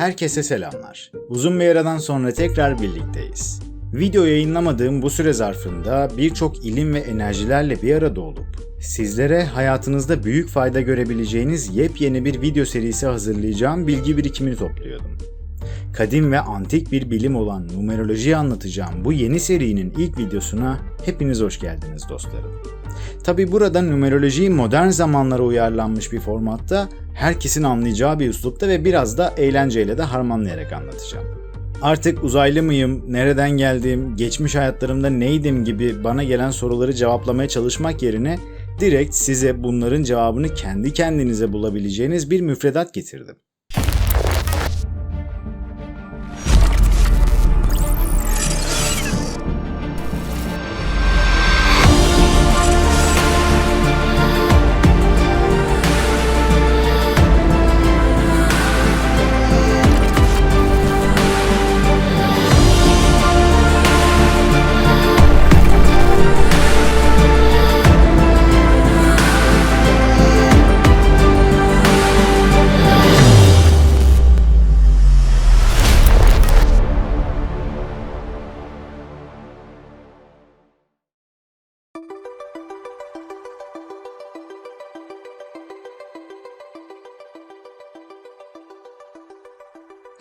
Herkese selamlar. Uzun bir aradan sonra tekrar birlikteyiz. Video yayınlamadığım bu süre zarfında birçok ilim ve enerjilerle bir arada olup sizlere hayatınızda büyük fayda görebileceğiniz yepyeni bir video serisi hazırlayacağım bilgi birikimini topluyordum. Kadim ve antik bir bilim olan numerolojiyi anlatacağım bu yeni serinin ilk videosuna hepiniz hoş geldiniz dostlarım. Tabi burada numerolojiyi modern zamanlara uyarlanmış bir formatta, herkesin anlayacağı bir üslupta ve biraz da eğlenceyle de harmanlayarak anlatacağım. Artık uzaylı mıyım, nereden geldim, geçmiş hayatlarımda neydim gibi bana gelen soruları cevaplamaya çalışmak yerine direkt size bunların cevabını kendi kendinize bulabileceğiniz bir müfredat getirdim.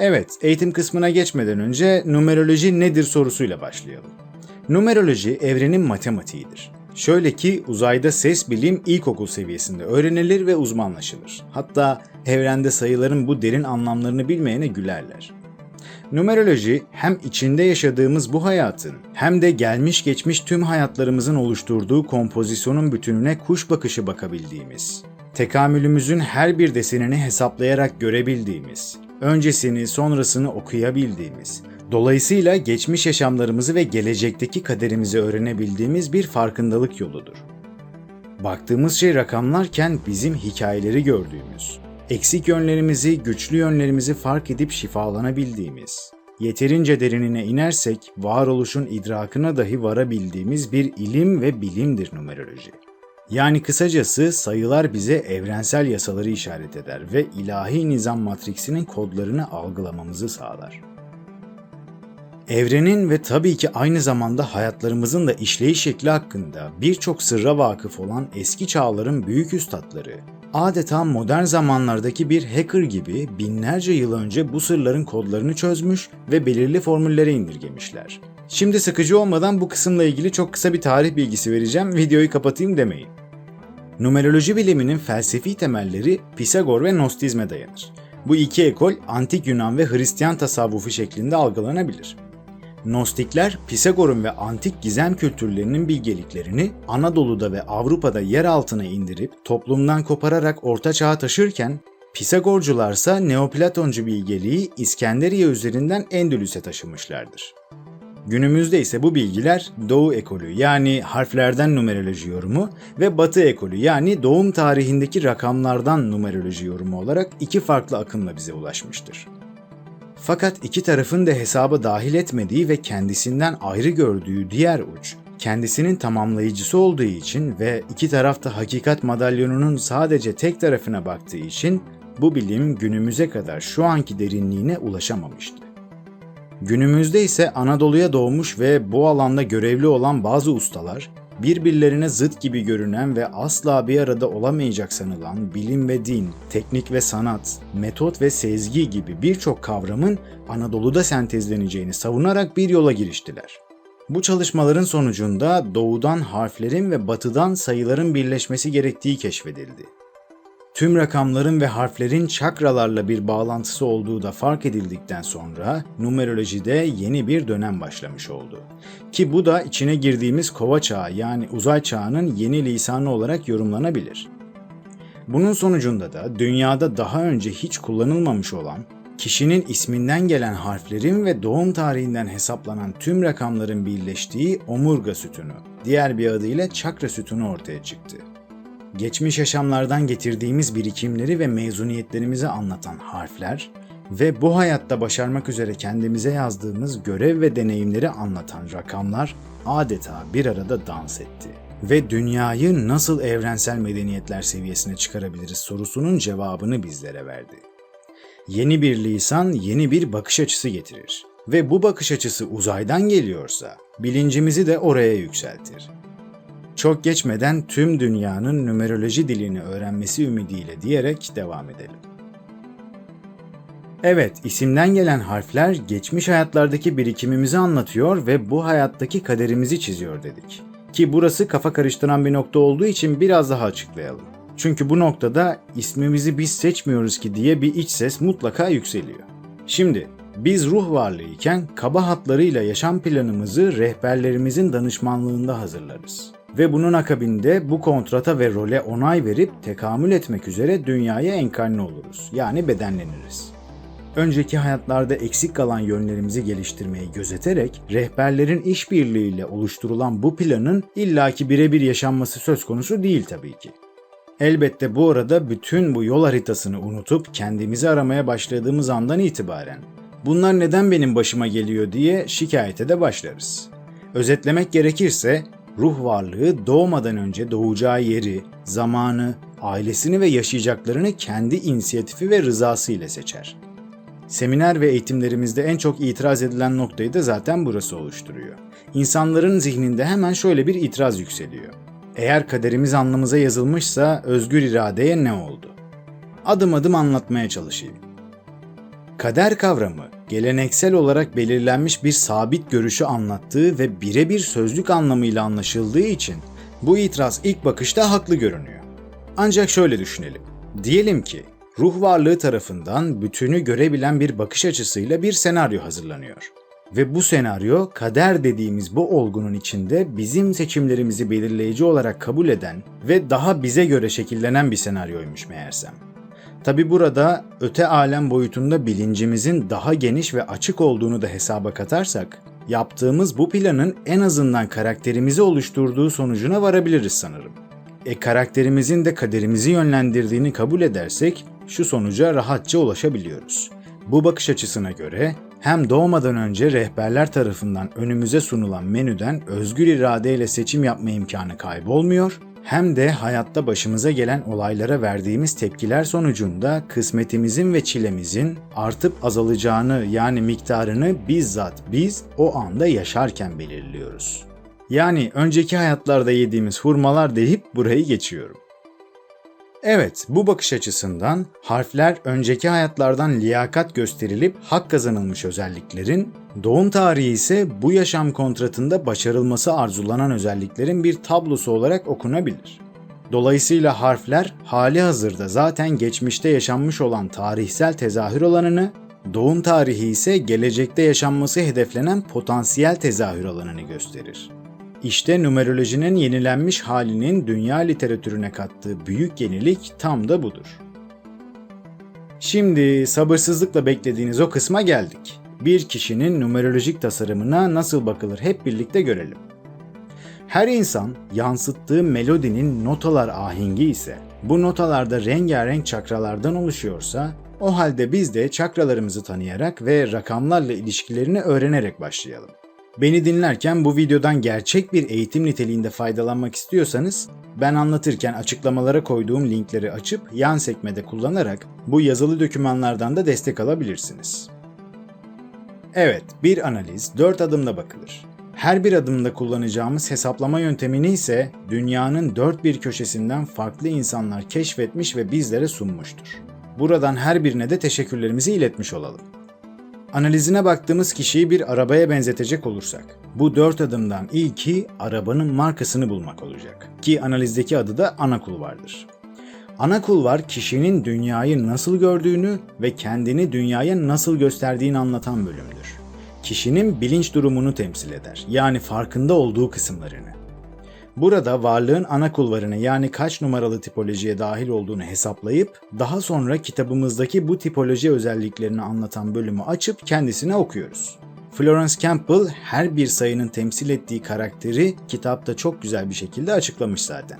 Evet, eğitim kısmına geçmeden önce numeroloji nedir sorusuyla başlayalım. Numeroloji evrenin matematiğidir. Şöyle ki uzayda ses bilim ilkokul seviyesinde öğrenilir ve uzmanlaşılır. Hatta evrende sayıların bu derin anlamlarını bilmeyene gülerler. Numeroloji hem içinde yaşadığımız bu hayatın hem de gelmiş geçmiş tüm hayatlarımızın oluşturduğu kompozisyonun bütününe kuş bakışı bakabildiğimiz, tekamülümüzün her bir desenini hesaplayarak görebildiğimiz, öncesini sonrasını okuyabildiğimiz, dolayısıyla geçmiş yaşamlarımızı ve gelecekteki kaderimizi öğrenebildiğimiz bir farkındalık yoludur. Baktığımız şey rakamlarken bizim hikayeleri gördüğümüz, eksik yönlerimizi, güçlü yönlerimizi fark edip şifalanabildiğimiz, yeterince derinine inersek varoluşun idrakına dahi varabildiğimiz bir ilim ve bilimdir numeroloji. Yani kısacası sayılar bize evrensel yasaları işaret eder ve ilahi nizam matriksinin kodlarını algılamamızı sağlar. Evrenin ve tabii ki aynı zamanda hayatlarımızın da işleyiş şekli hakkında birçok sırra vakıf olan eski çağların büyük üstadları, adeta modern zamanlardaki bir hacker gibi binlerce yıl önce bu sırların kodlarını çözmüş ve belirli formüllere indirgemişler. Şimdi sıkıcı olmadan bu kısımla ilgili çok kısa bir tarih bilgisi vereceğim, videoyu kapatayım demeyin. Numeroloji biliminin felsefi temelleri Pisagor ve Nostizme dayanır. Bu iki ekol antik Yunan ve Hristiyan tasavvufu şeklinde algılanabilir. Gnostikler, Pisagor'un ve antik gizem kültürlerinin bilgeliklerini Anadolu'da ve Avrupa'da yer altına indirip toplumdan kopararak Orta Çağ'a taşırken, Pisagorcularsa Neoplatoncu bilgeliği İskenderiye üzerinden Endülüs'e taşımışlardır. Günümüzde ise bu bilgiler Doğu ekolü yani harflerden numeroloji yorumu ve Batı ekolü yani doğum tarihindeki rakamlardan numeroloji yorumu olarak iki farklı akımla bize ulaşmıştır. Fakat iki tarafın da hesaba dahil etmediği ve kendisinden ayrı gördüğü diğer uç, kendisinin tamamlayıcısı olduğu için ve iki tarafta hakikat madalyonunun sadece tek tarafına baktığı için bu bilim günümüze kadar şu anki derinliğine ulaşamamıştı. Günümüzde ise Anadolu'ya doğmuş ve bu alanda görevli olan bazı ustalar, birbirlerine zıt gibi görünen ve asla bir arada olamayacak sanılan bilim ve din, teknik ve sanat, metot ve sezgi gibi birçok kavramın Anadolu'da sentezleneceğini savunarak bir yola giriştiler. Bu çalışmaların sonucunda doğudan harflerin ve batıdan sayıların birleşmesi gerektiği keşfedildi. Tüm rakamların ve harflerin çakralarla bir bağlantısı olduğu da fark edildikten sonra numerolojide yeni bir dönem başlamış oldu. Ki bu da içine girdiğimiz kova çağı yani uzay çağının yeni lisanı olarak yorumlanabilir. Bunun sonucunda da dünyada daha önce hiç kullanılmamış olan, kişinin isminden gelen harflerin ve doğum tarihinden hesaplanan tüm rakamların birleştiği omurga sütunu, diğer bir adıyla çakra sütunu ortaya çıktı. Geçmiş yaşamlardan getirdiğimiz birikimleri ve mezuniyetlerimizi anlatan harfler ve bu hayatta başarmak üzere kendimize yazdığımız görev ve deneyimleri anlatan rakamlar adeta bir arada dans etti. Ve dünyayı nasıl evrensel medeniyetler seviyesine çıkarabiliriz sorusunun cevabını bizlere verdi. Yeni bir lisan, yeni bir bakış açısı getirir. Ve bu bakış açısı uzaydan geliyorsa, bilincimizi de oraya yükseltir. Çok geçmeden tüm dünyanın numeroloji dilini öğrenmesi ümidiyle diyerek devam edelim. Evet, isimden gelen harfler geçmiş hayatlardaki birikimimizi anlatıyor ve bu hayattaki kaderimizi çiziyor dedik. Ki burası kafa karıştıran bir nokta olduğu için biraz daha açıklayalım. Çünkü bu noktada ismimizi biz seçmiyoruz ki diye bir iç ses mutlaka yükseliyor. Şimdi biz ruh varlığıyken kaba hatlarıyla yaşam planımızı rehberlerimizin danışmanlığında hazırlarız. Ve bunun akabinde bu kontrata ve role onay verip tekamül etmek üzere dünyaya enkarne oluruz. Yani bedenleniriz. Önceki hayatlarda eksik kalan yönlerimizi geliştirmeyi gözeterek rehberlerin işbirliğiyle oluşturulan bu planın illaki birebir yaşanması söz konusu değil tabii ki. Elbette bu arada bütün bu yol haritasını unutup kendimizi aramaya başladığımız andan itibaren bunlar neden benim başıma geliyor diye şikayete de başlarız. Özetlemek gerekirse ruh varlığı doğmadan önce doğacağı yeri, zamanı, ailesini ve yaşayacaklarını kendi inisiyatifi ve rızası ile seçer. Seminer ve eğitimlerimizde en çok itiraz edilen noktayı da zaten burası oluşturuyor. İnsanların zihninde hemen şöyle bir itiraz yükseliyor. Eğer kaderimiz alnımıza yazılmışsa özgür iradeye ne oldu? Adım adım anlatmaya çalışayım. Kader kavramı, geleneksel olarak belirlenmiş bir sabit görüşü anlattığı ve birebir sözlük anlamıyla anlaşıldığı için bu itiraz ilk bakışta haklı görünüyor. Ancak şöyle düşünelim. Diyelim ki ruh varlığı tarafından bütünü görebilen bir bakış açısıyla bir senaryo hazırlanıyor. Ve bu senaryo kader dediğimiz bu olgunun içinde bizim seçimlerimizi belirleyici olarak kabul eden ve daha bize göre şekillenen bir senaryoymuş meğersem. Tabi burada öte alem boyutunda bilincimizin daha geniş ve açık olduğunu da hesaba katarsak, yaptığımız bu planın en azından karakterimizi oluşturduğu sonucuna varabiliriz sanırım. Karakterimizin de kaderimizi yönlendirdiğini kabul edersek şu sonuca rahatça ulaşabiliyoruz. Bu bakış açısına göre hem doğmadan önce rehberler tarafından önümüze sunulan menüden özgür iradeyle seçim yapma imkanı kaybolmuyor, hem de hayatta başımıza gelen olaylara verdiğimiz tepkiler sonucunda kısmetimizin ve çilemizin artıp azalacağını yani miktarını bizzat biz o anda yaşarken belirliyoruz. Yani önceki hayatlarda yediğimiz hurmalar deyip burayı geçiyorum. Evet, bu bakış açısından harfler önceki hayatlardan liyakat gösterilip hak kazanılmış özelliklerin, doğum tarihi ise bu yaşam kontratında başarılması arzulanan özelliklerin bir tablosu olarak okunabilir. Dolayısıyla harfler hali hazırda zaten geçmişte yaşanmış olan tarihsel tezahür alanını, doğum tarihi ise gelecekte yaşanması hedeflenen potansiyel tezahür alanını gösterir. İşte numerolojinin yenilenmiş halinin dünya literatürüne kattığı büyük yenilik tam da budur. Şimdi sabırsızlıkla beklediğiniz o kısma geldik. Bir kişinin numerolojik tasarımına nasıl bakılır hep birlikte görelim. Her insan yansıttığı melodinin notalar ahengi ise, bu notalarda rengarenk çakralardan oluşuyorsa, o halde biz de çakralarımızı tanıyarak ve rakamlarla ilişkilerini öğrenerek başlayalım. Beni dinlerken bu videodan gerçek bir eğitim niteliğinde faydalanmak istiyorsanız, ben anlatırken açıklamalara koyduğum linkleri açıp yan sekmede kullanarak bu yazılı dokümanlardan da destek alabilirsiniz. Evet, bir analiz 4 adımda bakılır. Her bir adımda kullanacağımız hesaplama yöntemini ise dünyanın dört bir köşesinden farklı insanlar keşfetmiş ve bizlere sunmuştur. Buradan her birine de teşekkürlerimizi iletmiş olalım. Analizine baktığımız kişiyi bir arabaya benzetecek olursak, bu 4 adımdan ilki arabanın markasını bulmak olacak. Ki analizdeki adı da ana kulvardır. Ana kulvar kişinin dünyayı nasıl gördüğünü ve kendini dünyaya nasıl gösterdiğini anlatan bölümdür. Kişinin bilinç durumunu temsil eder, yani farkında olduğu kısımlarını. Burada varlığın ana kulvarını yani kaç numaralı tipolojiye dahil olduğunu hesaplayıp daha sonra kitabımızdaki bu tipoloji özelliklerini anlatan bölümü açıp kendisine okuyoruz. Florence Campbell her bir sayının temsil ettiği karakteri kitapta çok güzel bir şekilde açıklamış zaten.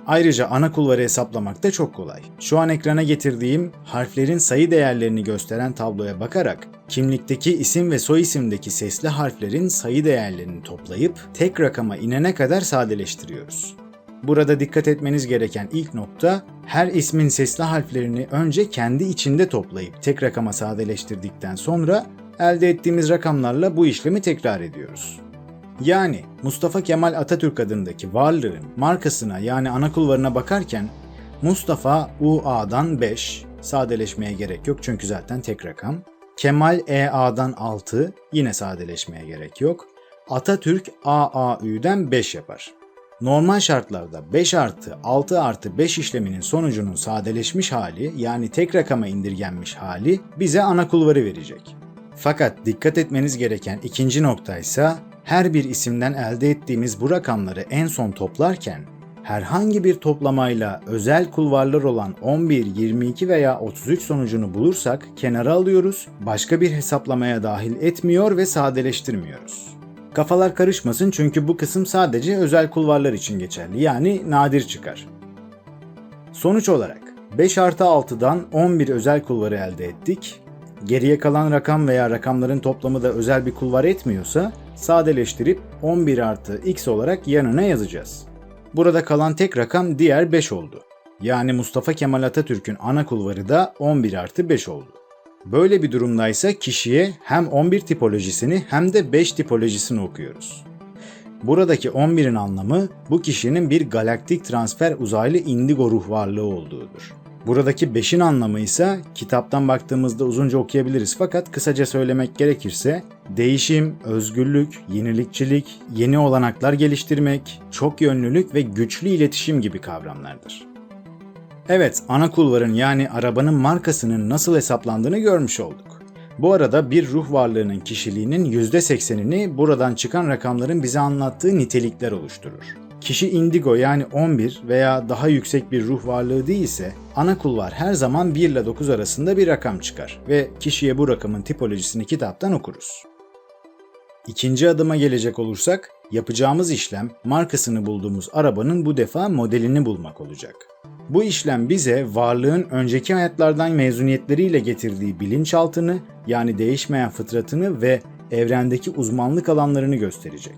Ayrıca ana kulvarı hesaplamak da çok kolay. Şu an ekrana getirdiğim harflerin sayı değerlerini gösteren tabloya bakarak kimlikteki isim ve soyisimdeki sesli harflerin sayı değerlerini toplayıp tek rakama inene kadar sadeleştiriyoruz. Burada dikkat etmeniz gereken ilk nokta, her ismin sesli harflerini önce kendi içinde toplayıp tek rakama sadeleştirdikten sonra elde ettiğimiz rakamlarla bu işlemi tekrar ediyoruz. Yani Mustafa Kemal Atatürk adındaki varlığın markasına yani ana kulvarına bakarken Mustafa UA'dan 5, sadeleşmeye gerek yok çünkü zaten tek rakam. Kemal EA'dan 6, yine sadeleşmeye gerek yok. Atatürk AAÜ'den 5 yapar. Normal şartlarda 5 artı 6 artı 5 işleminin sonucunun sadeleşmiş hali yani tek rakama indirgenmiş hali bize ana kulvarı verecek. Fakat dikkat etmeniz gereken ikinci nokta ise her bir isimden elde ettiğimiz bu rakamları en son toplarken herhangi bir toplamayla özel kulvarlar olan 11, 22 veya 33 sonucunu bulursak kenara alıyoruz, başka bir hesaplamaya dahil etmiyor ve sadeleştirmiyoruz. Kafalar karışmasın çünkü bu kısım sadece özel kulvarlar için geçerli, yani nadir çıkar. Sonuç olarak 5 artı 6'dan 11 özel kulvarı elde ettik. Geriye kalan rakam veya rakamların toplamı da özel bir kulvar etmiyorsa sadeleştirip 11 artı x olarak yanına yazacağız. Burada kalan tek rakam diğer 5 oldu. Yani Mustafa Kemal Atatürk'ün ana kulvarı da 11 artı 5 oldu. Böyle bir durumdaysa kişiye hem 11 tipolojisini hem de 5 tipolojisini okuyoruz. Buradaki 11'in anlamı bu kişinin bir galaktik transfer uzaylı indigo ruh varlığı olduğudur. Buradaki 5'in anlamı ise kitaptan baktığımızda uzunca okuyabiliriz fakat kısaca söylemek gerekirse değişim, özgürlük, yenilikçilik, yeni olanaklar geliştirmek, çok yönlülük ve güçlü iletişim gibi kavramlardır. Evet, ana kulvarın yani arabanın markasının nasıl hesaplandığını görmüş olduk. Bu arada bir ruh varlığının kişiliğinin %80'ini buradan çıkan rakamların bize anlattığı nitelikler oluşturur. Kişi indigo yani 11 veya daha yüksek bir ruh varlığı değilse ana kulvar her zaman 1 ile 9 arasında bir rakam çıkar ve kişiye bu rakamın tipolojisini kitaptan okuruz. İkinci adıma gelecek olursak yapacağımız işlem markasını bulduğumuz arabanın bu defa modelini bulmak olacak. Bu işlem bize varlığın önceki hayatlardan mezuniyetleriyle getirdiği bilinçaltını yani değişmeyen fıtratını ve evrendeki uzmanlık alanlarını gösterecek.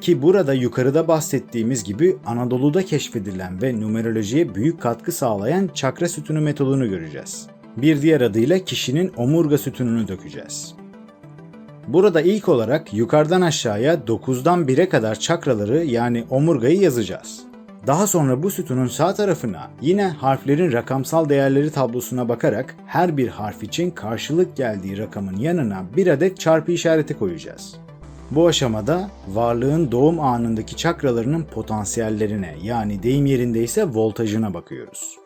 Ki burada yukarıda bahsettiğimiz gibi Anadolu'da keşfedilen ve numerolojiye büyük katkı sağlayan çakra sütunu metodunu göreceğiz. Bir diğer adıyla kişinin omurga sütununu dökeceğiz. Burada ilk olarak yukarıdan aşağıya 9'dan 1'e kadar çakraları yani omurgayı yazacağız. Daha sonra bu sütunun sağ tarafına yine harflerin rakamsal değerleri tablosuna bakarak her bir harf için karşılık geldiği rakamın yanına bir adet çarpı işareti koyacağız. Bu aşamada varlığın doğum anındaki çakralarının potansiyellerine yani deyim yerindeyse voltajına bakıyoruz.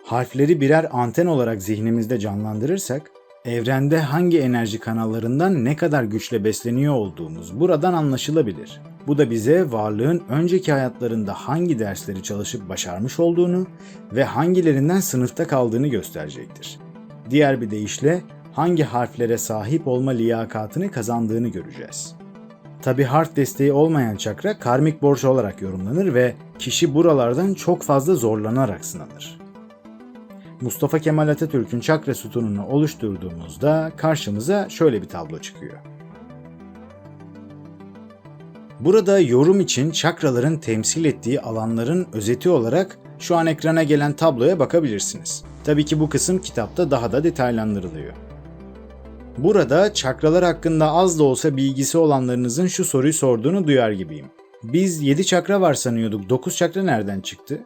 Harfleri birer anten olarak zihnimizde canlandırırsak evrende hangi enerji kanallarından ne kadar güçle besleniyor olduğumuz buradan anlaşılabilir. Bu da bize varlığın önceki hayatlarında hangi dersleri çalışıp başarmış olduğunu ve hangilerinden sınıfta kaldığını gösterecektir. Diğer bir deyişle hangi harflere sahip olma liyakatını kazandığını göreceğiz. Tabi harf desteği olmayan çakra karmik borç olarak yorumlanır ve kişi buralardan çok fazla zorlanarak sınanır. Mustafa Kemal Atatürk'ün çakra sütununu oluşturduğumuzda karşımıza şöyle bir tablo çıkıyor. Burada yorum için çakraların temsil ettiği alanların özeti olarak şu an ekrana gelen tabloya bakabilirsiniz. Tabii ki bu kısım kitapta daha da detaylandırılıyor. Burada çakralar hakkında az da olsa bilgisi olanlarınızın şu soruyu sorduğunu duyar gibiyim. Biz 7 çakra var sanıyorduk, 9 çakra nereden çıktı?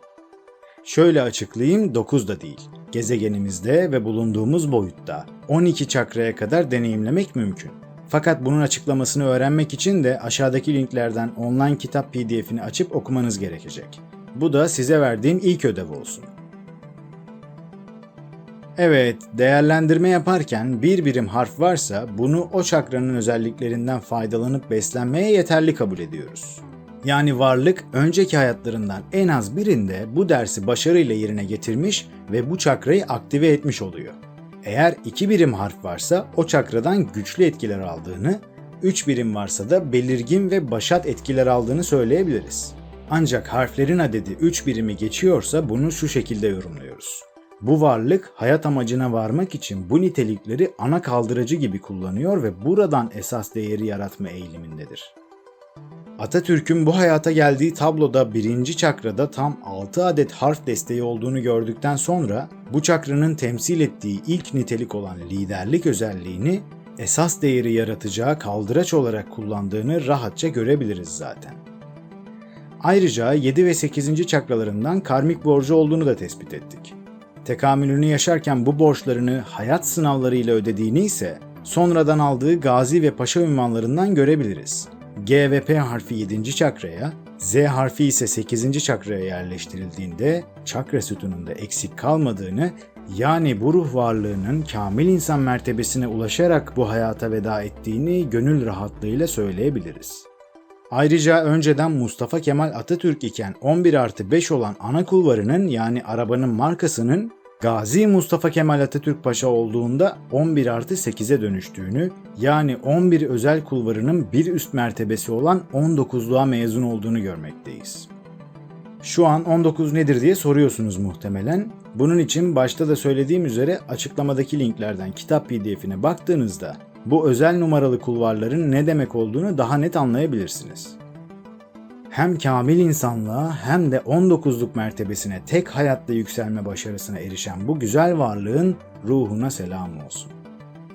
Şöyle açıklayayım, 9 da değil. Gezegenimizde ve bulunduğumuz boyutta 12 çakraya kadar deneyimlemek mümkün. Fakat bunun açıklamasını öğrenmek için de aşağıdaki linklerden online kitap PDF'ini açıp okumanız gerekecek. Bu da size verdiğim ilk ödev olsun. Evet, değerlendirme yaparken bir birim harf varsa bunu o çakranın özelliklerinden faydalanıp beslenmeye yeterli kabul ediyoruz. Yani varlık önceki hayatlarından en az birinde bu dersi başarıyla yerine getirmiş ve bu çakrayı aktive etmiş oluyor. Eğer 2 birim harf varsa o çakradan güçlü etkiler aldığını, 3 birim varsa da belirgin ve başat etkiler aldığını söyleyebiliriz. Ancak harflerin adedi 3 birimi geçiyorsa bunu şu şekilde yorumluyoruz. Bu varlık hayat amacına varmak için bu nitelikleri ana kaldırıcı gibi kullanıyor ve buradan esas değeri yaratma eğilimindedir. Atatürk'ün bu hayata geldiği tabloda birinci çakrada tam 6 adet harf desteği olduğunu gördükten sonra bu çakranın temsil ettiği ilk nitelik olan liderlik özelliğini esas değeri yaratacağı kaldıraç olarak kullandığını rahatça görebiliriz zaten. Ayrıca 7 ve 8. çakralarından karmik borcu olduğunu da tespit ettik. Tekamülünü yaşarken bu borçlarını hayat sınavlarıyla ödediğini ise sonradan aldığı gazi ve paşa unvanlarından görebiliriz. G ve P harfi 7. çakraya, Z harfi ise 8. çakraya yerleştirildiğinde çakra sütununda eksik kalmadığını, yani bu ruh varlığının kamil insan mertebesine ulaşarak bu hayata veda ettiğini gönül rahatlığıyla söyleyebiliriz. Ayrıca önceden Mustafa Kemal Atatürk iken 11+5 olan ana kulvarının, yani arabanın markasının Gazi Mustafa Kemal Atatürk Paşa olduğunda 11+8'e dönüştüğünü, yani 11 özel kulvarının bir üst mertebesi olan 19'luğa mezun olduğunu görmekteyiz. Şu an 19 nedir diye soruyorsunuz muhtemelen. Bunun için başta da söylediğim üzere açıklamadaki linklerden kitap PDF'ine baktığınızda bu özel numaralı kulvarların ne demek olduğunu daha net anlayabilirsiniz. Hem kamil insanlığa hem de 19'luk mertebesine tek hayatta yükselme başarısına erişen bu güzel varlığın ruhuna selam olsun.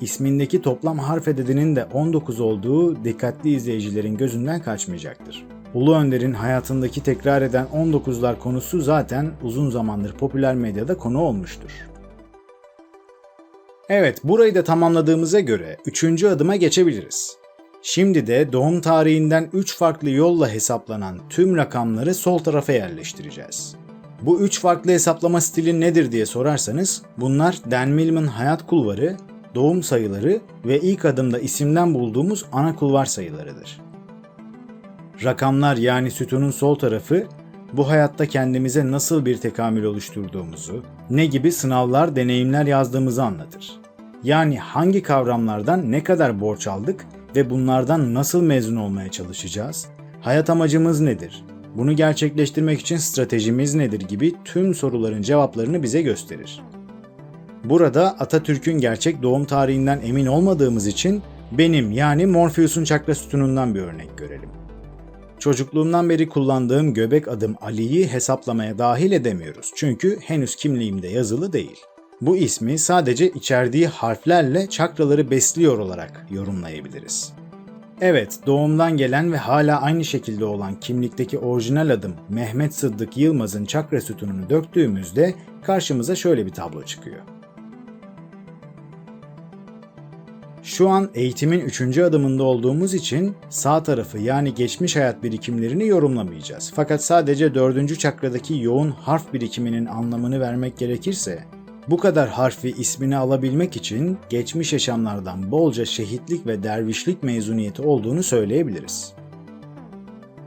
İsmindeki toplam harf ededinin de 19 olduğu dikkatli izleyicilerin gözünden kaçmayacaktır. Ulu Önder'in hayatındaki tekrar eden 19'lar konusu zaten uzun zamandır popüler medyada konu olmuştur. Evet, burayı da tamamladığımıza göre 3. adıma geçebiliriz. Şimdi de doğum tarihinden 3 farklı yolla hesaplanan tüm rakamları sol tarafa yerleştireceğiz. Bu 3 farklı hesaplama stili nedir diye sorarsanız, bunlar Dan Millman hayat kulvarı, doğum sayıları ve ilk adımda isimden bulduğumuz ana kulvar sayılarıdır. Rakamlar, yani sütunun sol tarafı, bu hayatta kendimize nasıl bir tekamül oluşturduğumuzu, ne gibi sınavlar, deneyimler yazdığımızı anlatır. Yani hangi kavramlardan ne kadar borç aldık ve bunlardan nasıl mezun olmaya çalışacağız? Hayat amacımız nedir? Bunu gerçekleştirmek için stratejimiz nedir gibi tüm soruların cevaplarını bize gösterir. Burada Atatürk'ün gerçek doğum tarihinden emin olmadığımız için benim, yani Morpheus'un çakra sütunundan bir örnek görelim. Çocukluğumdan beri kullandığım göbek adım Ali'yi hesaplamaya dahil edemiyoruz çünkü henüz kimliğimde yazılı değil. Bu ismi sadece içerdiği harflerle çakraları besliyor olarak yorumlayabiliriz. Evet, doğumdan gelen ve hala aynı şekilde olan kimlikteki orijinal adım Mehmet Sıddık Yılmaz'ın çakra sütununu döktüğümüzde karşımıza şöyle bir tablo çıkıyor. Şu an eğitimin 3. adımında olduğumuz için sağ tarafı, yani geçmiş hayat birikimlerini yorumlamayacağız. Fakat sadece 4. çakradaki yoğun harf birikiminin anlamını vermek gerekirse, bu kadar harfi ismini alabilmek için geçmiş yaşamlardan bolca şehitlik ve dervişlik mezuniyeti olduğunu söyleyebiliriz.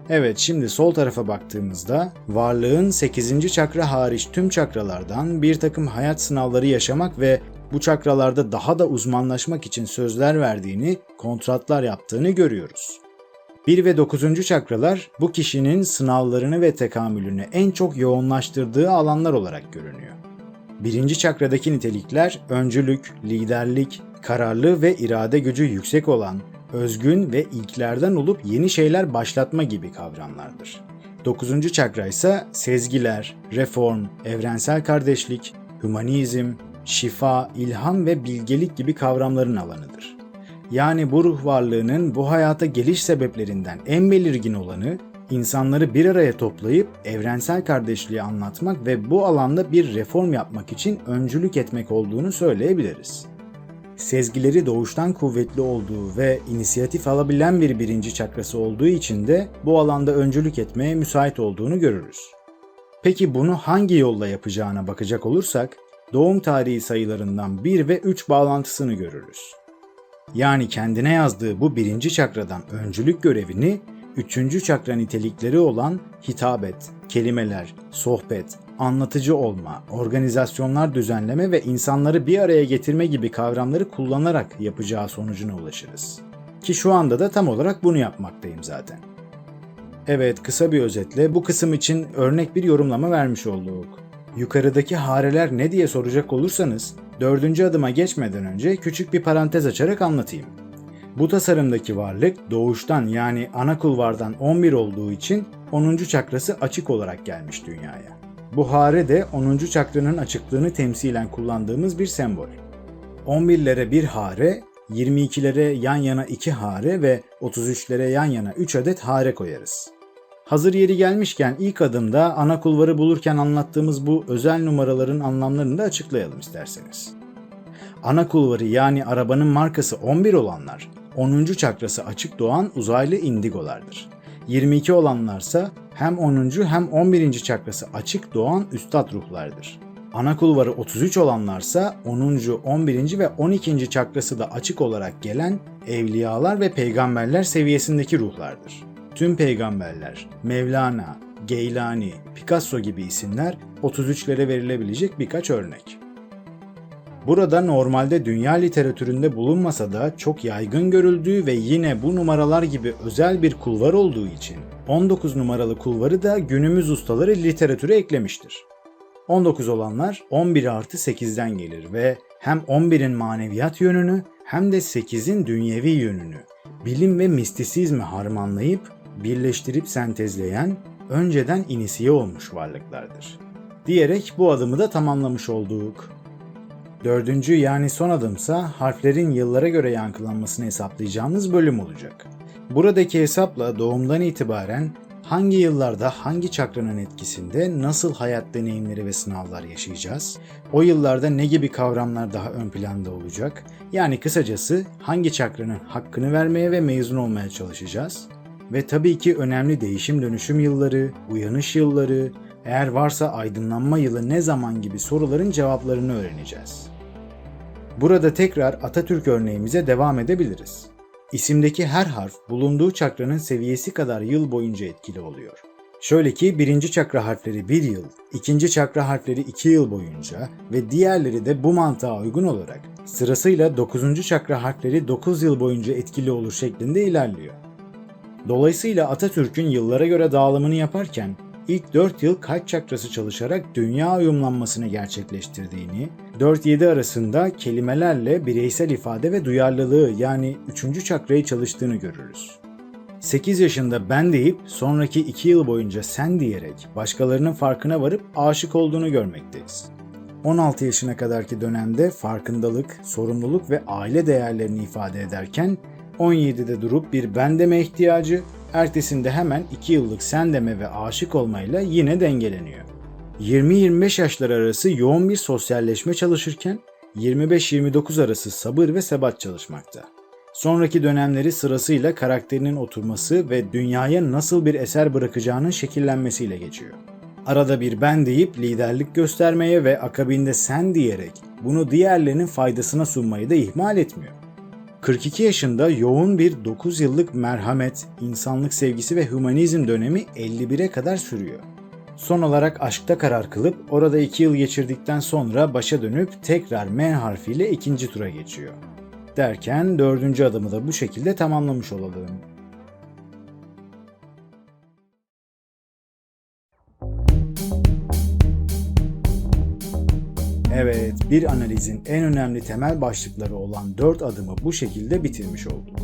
Evet, şimdi sol tarafa baktığımızda varlığın 8. çakra hariç tüm çakralardan bir takım hayat sınavları yaşamak ve bu çakralarda daha da uzmanlaşmak için sözler verdiğini, kontratlar yaptığını görüyoruz. 1 ve 9. çakralar bu kişinin sınavlarını ve tekamülünü en çok yoğunlaştırdığı alanlar olarak görünüyor. 1. çakradaki nitelikler öncülük, liderlik, kararlı ve irade gücü yüksek olan, özgün ve ilklerden olup yeni şeyler başlatma gibi kavramlardır. 9. çakra ise sezgiler, reform, evrensel kardeşlik, hümanizm, şifa, ilham ve bilgelik gibi kavramların alanıdır. Yani bu ruh varlığının bu hayata geliş sebeplerinden en belirgin olanı, insanları bir araya toplayıp evrensel kardeşliği anlatmak ve bu alanda bir reform yapmak için öncülük etmek olduğunu söyleyebiliriz. Sezgileri doğuştan kuvvetli olduğu ve inisiyatif alabilen bir 1. çakrası olduğu için de bu alanda öncülük etmeye müsait olduğunu görürüz. Peki bunu hangi yolla yapacağına bakacak olursak, doğum tarihi sayılarından 1 ve 3 bağlantısını görürüz. Yani kendine yazdığı bu 1. çakradan öncülük görevini 3. çakra nitelikleri olan hitabet, kelimeler, sohbet, anlatıcı olma, organizasyonlar düzenleme ve insanları bir araya getirme gibi kavramları kullanarak yapacağı sonucuna ulaşırız. Ki şu anda da tam olarak bunu yapmaktayım zaten. Evet, kısa bir özetle bu kısım için örnek bir yorumlama vermiş olduk. Yukarıdaki hareler ne diye soracak olursanız, 4. adıma geçmeden önce küçük bir parantez açarak anlatayım. Bu tasarımdaki varlık doğuştan yani ana kulvardan 11 olduğu için 10. çakrası açık olarak gelmiş dünyaya. Bu hare de 10. çakranın açıklığını temsilen kullandığımız bir sembol. 11'lere bir hare, 22'lere yan yana 2 hare ve 33'lere yan yana 3 adet hare koyarız. Hazır yeri gelmişken ilk adımda ana kulvarı bulurken anlattığımız bu özel numaraların anlamlarını da açıklayalım isterseniz. Ana kulvarı yani arabanın markası 11 olanlar, 10. çakrası açık doğan uzaylı indigolardır. 22 olanlarsa hem 10. hem 11. çakrası açık doğan üstad ruhlardır. Ana kulvarı 33 olanlarsa 10. 11. ve 12. çakrası da açık olarak gelen evliyalar ve peygamberler seviyesindeki ruhlardır. Tüm peygamberler, Mevlana, Geylani, Picasso gibi isimler 33'lere verilebilecek birkaç örnek. Burada normalde dünya literatüründe bulunmasa da çok yaygın görüldüğü ve yine bu numaralar gibi özel bir kulvar olduğu için 19 numaralı kulvarı da günümüz ustaları literatüre eklemiştir. 19 olanlar 11 artı 8'den gelir ve hem 11'in maneviyat yönünü hem de 8'in dünyevi yönünü, bilim ve mistisizmi harmanlayıp, birleştirip sentezleyen, önceden inisiye olmuş varlıklardır. Diyerek bu adımı da tamamlamış olduk. Dördüncü yani son adımsa harflerin yıllara göre yankılanmasını hesaplayacağımız bölüm olacak. Buradaki hesapla doğumdan itibaren hangi yıllarda hangi çakranın etkisinde nasıl hayat deneyimleri ve sınavlar yaşayacağız? O yıllarda ne gibi kavramlar daha ön planda olacak? Yani kısacası hangi çakranın hakkını vermeye ve mezun olmaya çalışacağız? Ve tabii ki önemli değişim dönüşüm yılları, uyanış yılları, eğer varsa aydınlanma yılı ne zaman gibi soruların cevaplarını öğreneceğiz. Burada tekrar Atatürk örneğimize devam edebiliriz. İsimdeki her harf bulunduğu çakranın seviyesi kadar yıl boyunca etkili oluyor. Şöyle ki 1. çakra harfleri 1 yıl, 2. çakra harfleri 2 yıl boyunca ve diğerleri de bu mantığa uygun olarak sırasıyla 9. çakra harfleri 9 yıl boyunca etkili olur şeklinde ilerliyor. Dolayısıyla Atatürk'ün yıllara göre dağılımını yaparken ilk 4 yıl kalp çakrası çalışarak dünya uyumlanmasını gerçekleştirdiğini, 4-7 arasında kelimelerle bireysel ifade ve duyarlılığı yani 3. çakrayı çalıştığını görürüz. 8 yaşında ben deyip sonraki 2 yıl boyunca sen diyerek başkalarının farkına varıp aşık olduğunu görmekteyiz. 16 yaşına kadarki dönemde farkındalık, sorumluluk ve aile değerlerini ifade ederken 17'de durup bir ben deme ihtiyacı, ertesinde hemen 2 yıllık sen deme ve aşık olmayla yine dengeleniyor. 20-25 yaşlar arası yoğun bir sosyalleşme çalışırken 25-29 arası sabır ve sebat çalışmakta. Sonraki dönemleri sırasıyla karakterinin oturması ve dünyaya nasıl bir eser bırakacağının şekillenmesiyle geçiyor. Arada bir ben deyip liderlik göstermeye ve akabinde sen diyerek bunu diğerlerinin faydasına sunmayı da ihmal etmiyor. 42 yaşında yoğun bir 9 yıllık merhamet, insanlık sevgisi ve hümanizm dönemi 51'e kadar sürüyor. Son olarak aşkta karar kılıp orada 2 yıl geçirdikten sonra başa dönüp tekrar M harfiyle 2. tura geçiyor. Derken 4. adımı da bu şekilde tamamlamış olalım. Evet, bir analizin en önemli temel başlıkları olan 4 adımı bu şekilde bitirmiş olduk.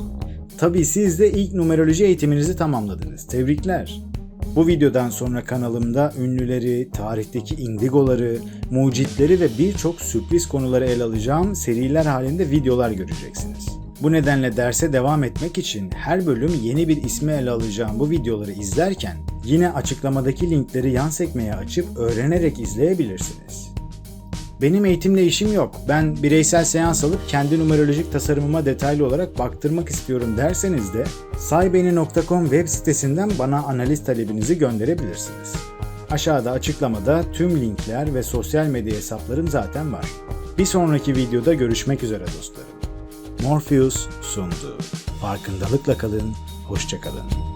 Tabii siz de ilk numeroloji eğitiminizi tamamladınız. Tebrikler. Bu videodan sonra kanalımda ünlüleri, tarihteki indigoları, mucitleri ve birçok sürpriz konuları ele alacağım seriler halinde videolar göreceksiniz. Bu nedenle derse devam etmek için her bölüm yeni bir ismi ele alacağım bu videoları izlerken yine açıklamadaki linkleri yan sekmeye açıp öğrenerek izleyebilirsiniz. Benim eğitimle işim yok. Ben bireysel seans alıp kendi numerolojik tasarımıma detaylı olarak baktırmak istiyorum derseniz de saybeni.com web sitesinden bana analiz talebinizi gönderebilirsiniz. Aşağıda açıklamada tüm linkler ve sosyal medya hesaplarım zaten var. Bir sonraki videoda görüşmek üzere dostlarım. Morpheus sundu. Farkındalıkla kalın, hoşça kalın.